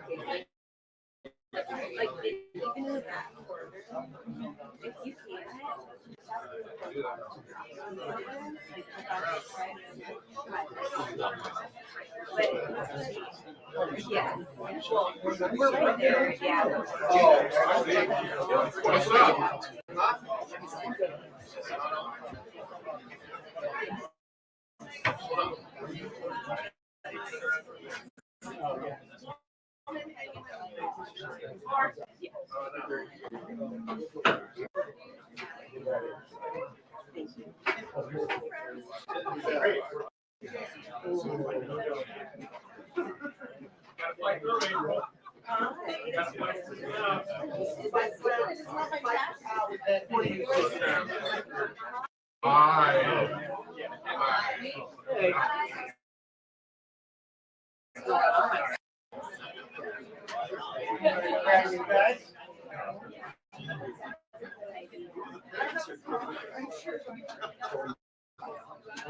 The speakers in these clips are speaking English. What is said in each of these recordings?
Like even in that order, if you can't. But yeah, well, we're right there. Yeah. What's up?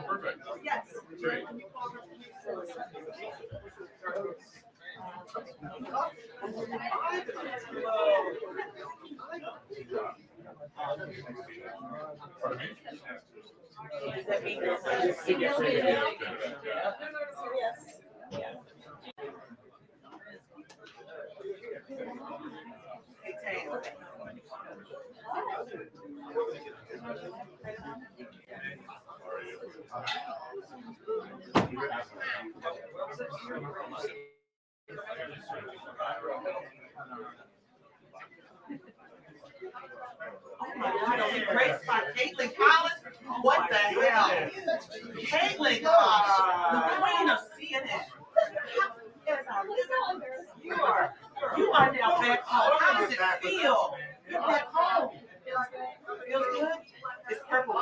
Perfect. Yes. Great. Oh my God, great spot. Caitlin Collins, what the hell? Caitlin Collins, the queen of CNN. You are now back home. How does it feel? You're back home. Feels good? It's purple.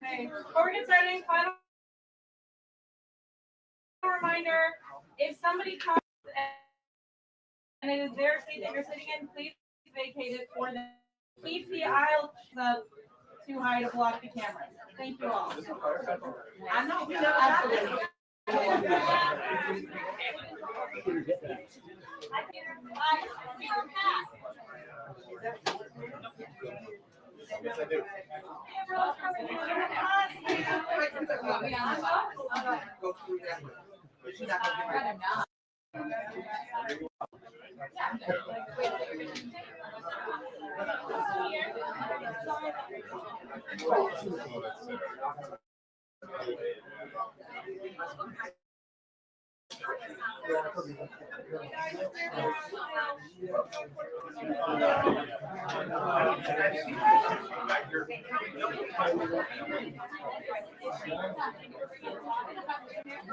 Okay, before we get started, final reminder, if somebody comes and it is their seat that you're sitting in, please vacate it for them. Keep the aisle up too high to block the camera. Thank you all. I know, we know absolutely.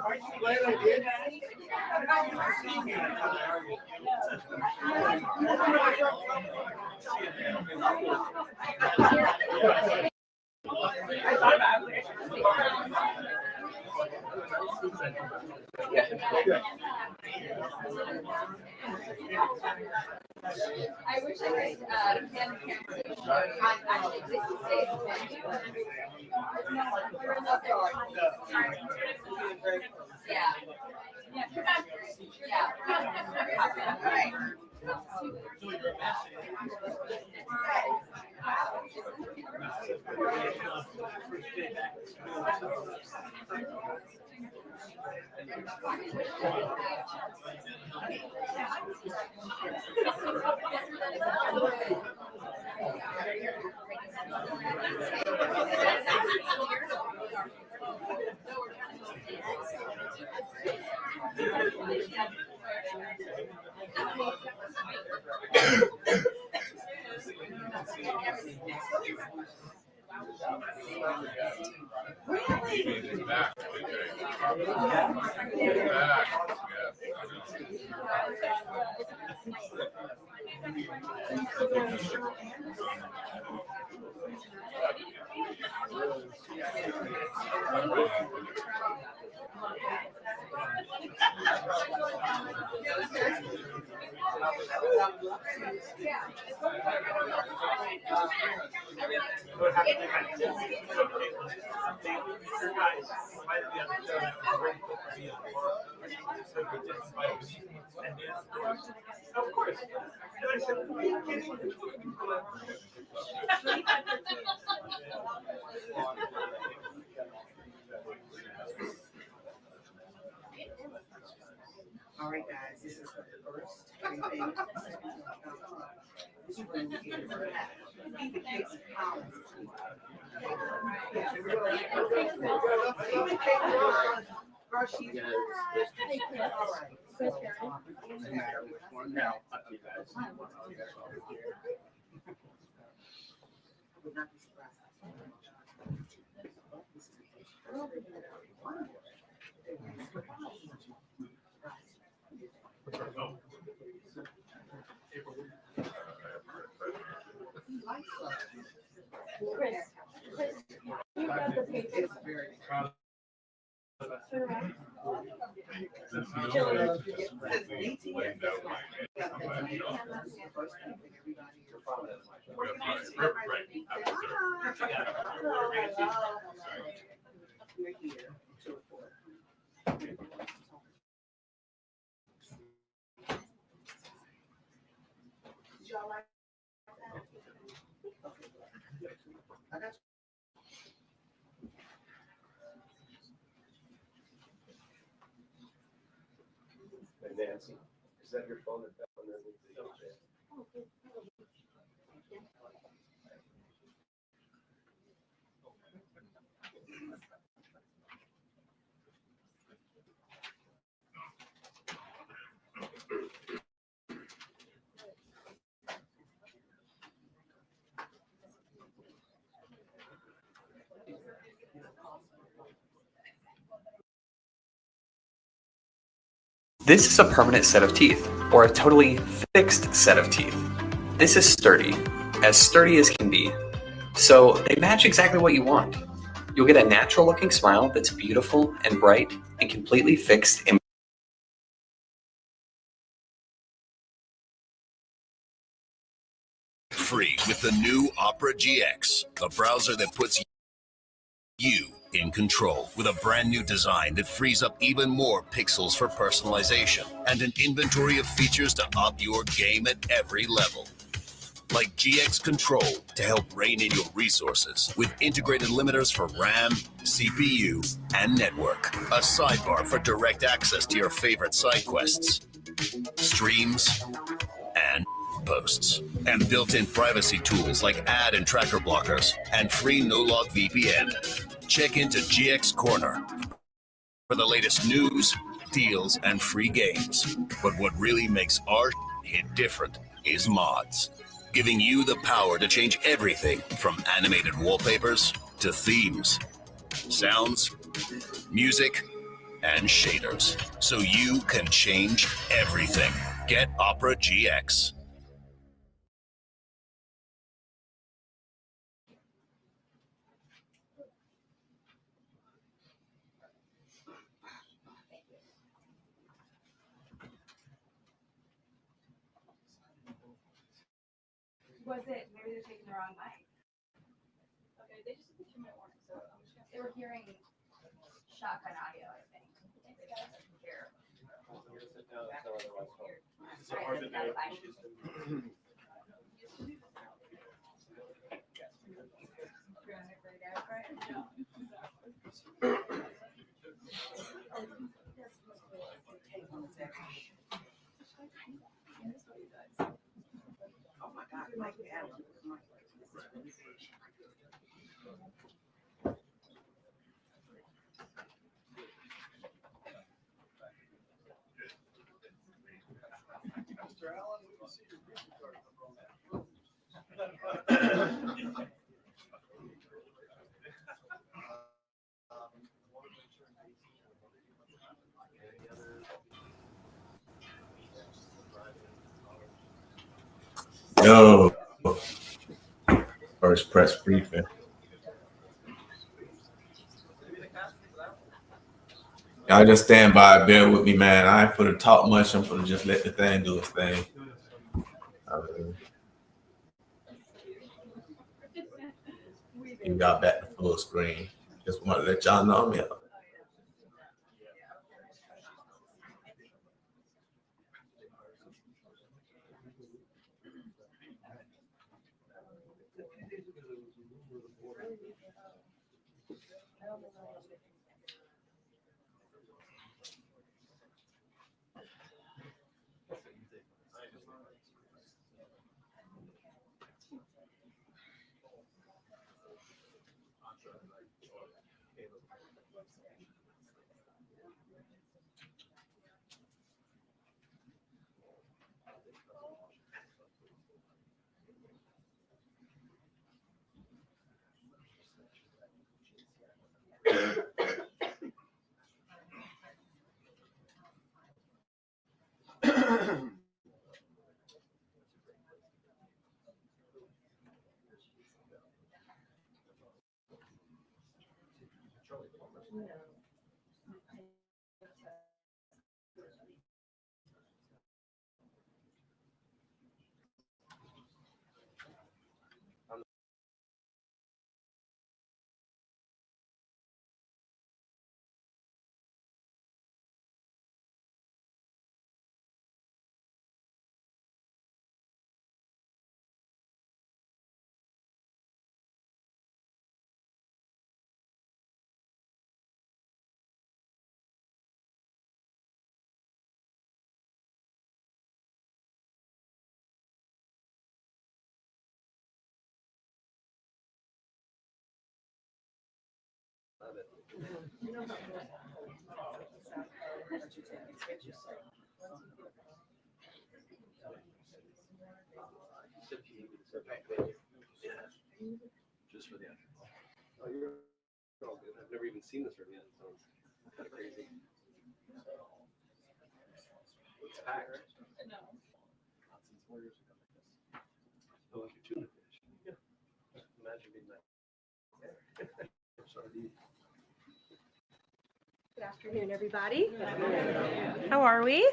Aren't you glad I did? I wish I could hand the camera to show you. Actually, this is safe. Yeah. Of course. And I said, are you kidding? All right, guys, this is the first thing. This room is even Casey Collins. Even Casey Collins. Girl, she's all right. I would not be surprised. You got the paper. It's very We're here to report. Did y'all like that? Okay. I got And Nancy, is that your phone? This is a permanent set of teeth, or a totally fixed set of teeth. This is sturdy as can be. So they match exactly what you want. You'll get a natural looking smile that's beautiful and bright and completely fixed in free with the new Opera GX, a browser that puts you in control with a brand new design that frees up even more pixels for personalization and an inventory of features to up your game at every level. Like GX Control to help rein in your resources with integrated limiters for RAM, CPU, and network. A sidebar for direct access to your favorite side quests, streams, and posts. And built-in privacy tools like ad and tracker blockers and free no-log VPN. Check into GX Corner for the latest news, deals, and free games. But what really makes our hit different is mods, giving you the power to change everything from animated wallpapers to themes, sounds, music, and shaders, so you can change everything. Get Opera GX. Was it, maybe they're taking the wrong mic. Okay, they just did a 2-minute warning, so I'm just gonna. They were hearing shotgun audio, I think. They guys didn't hear. Sorry, that's not fine. Oh my God, Mike Allen. Mr. Allen, we will see your music card number on that. Yo, first press briefing. Y'all just stand by, bear with me, man. I ain't for to talk much. I'm for to just let the thing do its thing. You got back to full screen. Just want to let y'all know I'm here. Just for the oh, you're all good. I've never even seen this room yet, so it's kind of crazy. It's packed. No. Not since 4 years ago. Oh, like a tuna fish. Yeah. Imagine being that. Good afternoon, everybody. How are we?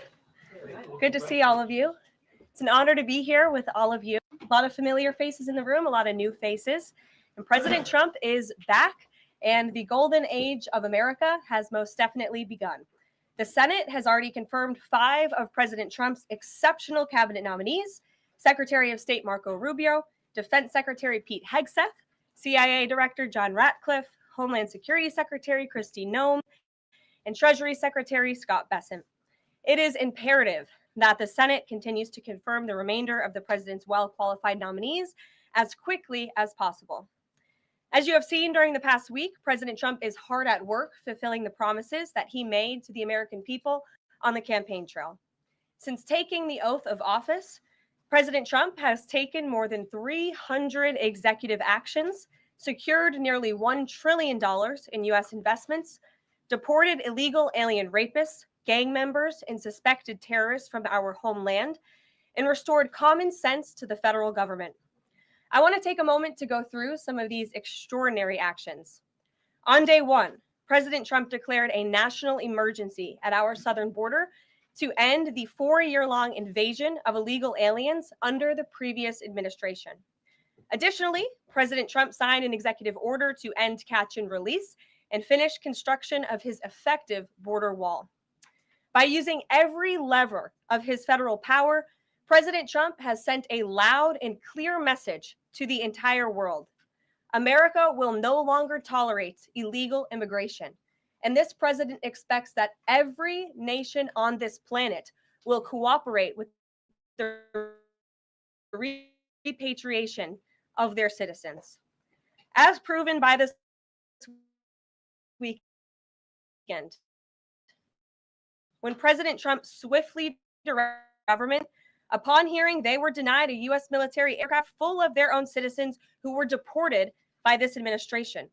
Good to see all of you. It's an honor to be here with all of you. A lot of familiar faces in the room, a lot of new faces. And President Trump is back, and the golden age of America has most definitely begun. The Senate has already confirmed 5 of President Trump's exceptional cabinet nominees: Secretary of State Marco Rubio, Defense Secretary Pete Hegseth, CIA Director John Ratcliffe, Homeland Security Secretary Kristi Noem, and Treasury Secretary Scott Bessent. It is imperative that the Senate continues to confirm the remainder of the president's well-qualified nominees as quickly as possible. As you have seen during the past week, President Trump is hard at work fulfilling the promises that he made to the American people on the campaign trail. Since taking the oath of office, President Trump has taken more than 300 executive actions, secured nearly $1 trillion in U.S. investments, deported illegal alien rapists, gang members, and suspected terrorists from our homeland, and restored common sense to the federal government. I want to take a moment to go through some of these extraordinary actions. On day 1, President Trump declared a national emergency at our southern border to end the 4-year-long invasion of illegal aliens under the previous administration. Additionally, President Trump signed an executive order to end catch and release and finish construction of his effective border wall. By using every lever of his federal power, President Trump has sent a loud and clear message to the entire world. America will no longer tolerate illegal immigration, and this president expects that every nation on this planet will cooperate with the repatriation of their citizens. As proven by this weekend, when President Trump swiftly directed government, upon hearing they were denied a U.S. military aircraft full of their own citizens who were deported by this administration.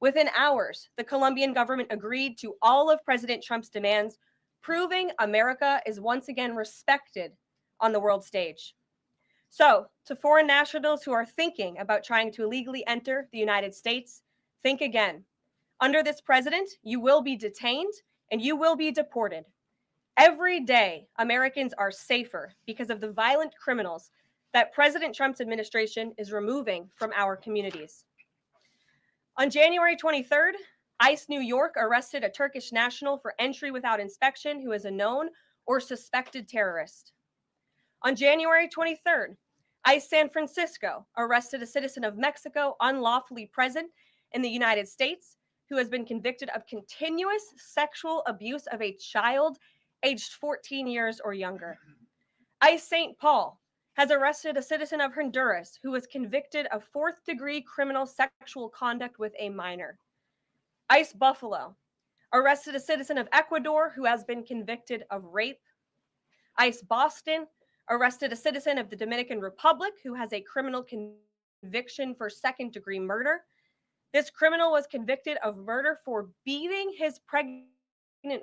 Within hours, the Colombian government agreed to all of President Trump's demands, proving America is once again respected on the world stage. So, to foreign nationals who are thinking about trying to illegally enter the United States, think again. Under this president, you will be detained and you will be deported. Every day, Americans are safer because of the violent criminals that President Trump's administration is removing from our communities. On January 23rd, ICE New York arrested a Turkish national for entry without inspection who is a known or suspected terrorist. On January 23rd, ICE San Francisco arrested a citizen of Mexico unlawfully present in the United States who has been convicted of continuous sexual abuse of a child aged 14 years or younger. ICE St. Paul has arrested a citizen of Honduras who was convicted of fourth-degree criminal sexual conduct with a minor. ICE Buffalo arrested a citizen of Ecuador who has been convicted of rape. ICE Boston arrested a citizen of the Dominican Republic who has a criminal conviction for second-degree murder. This criminal was convicted of murder for beating his pregnant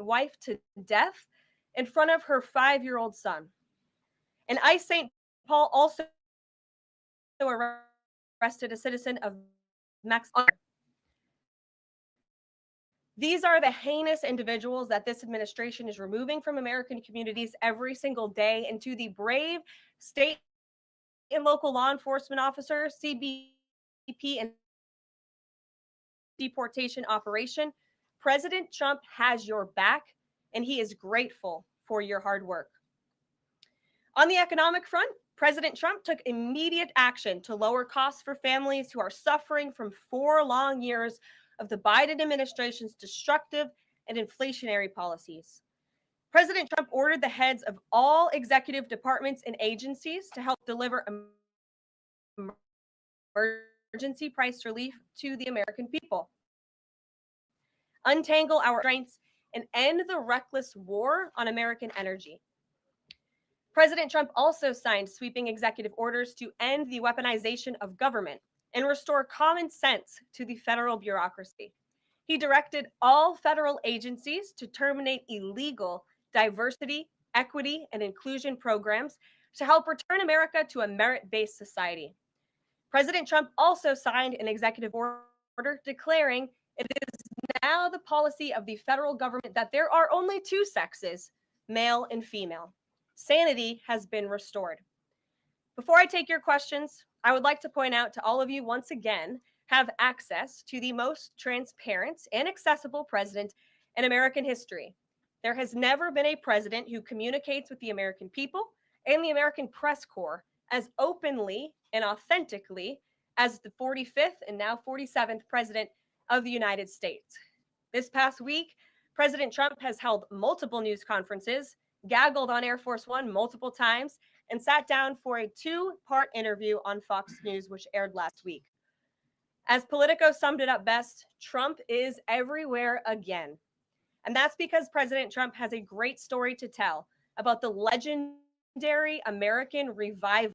wife to death in front of her 5-year-old son. And ICE St. Paul also arrested a citizen of Mexico. These are the heinous individuals that this administration is removing from American communities every single day. And to the brave state and local law enforcement officers, CBP, and deportation operation, President Trump has your back, and he is grateful for your hard work. On the economic front, President Trump took immediate action to lower costs for families who are suffering from 4 long years of the Biden administration's destructive and inflationary policies. President Trump ordered the heads of all executive departments and agencies to help deliver emergency price relief to the American people, untangle our strengths, and end the reckless war on American energy. President Trump also signed sweeping executive orders to end the weaponization of government and restore common sense to the federal bureaucracy. He directed all federal agencies to terminate illegal diversity, equity, and inclusion programs to help return America to a merit-based society. President Trump also signed an executive order declaring it is now the policy of the federal government that there are only 2 sexes, male and female. Sanity has been restored. Before I take your questions, I would like to point out to all of you once again have access to the most transparent and accessible president in American history. There has never been a president who communicates with the American people and the American press corps as openly and authentically as the 45th and now 47th president of the United States. This past week, President Trump has held multiple news conferences, gaggled on Air Force One multiple times, and sat down for a 2-part interview on Fox News, which aired last week. As Politico summed it up best, Trump is everywhere again. And that's because President Trump has a great story to tell about the legendary American revival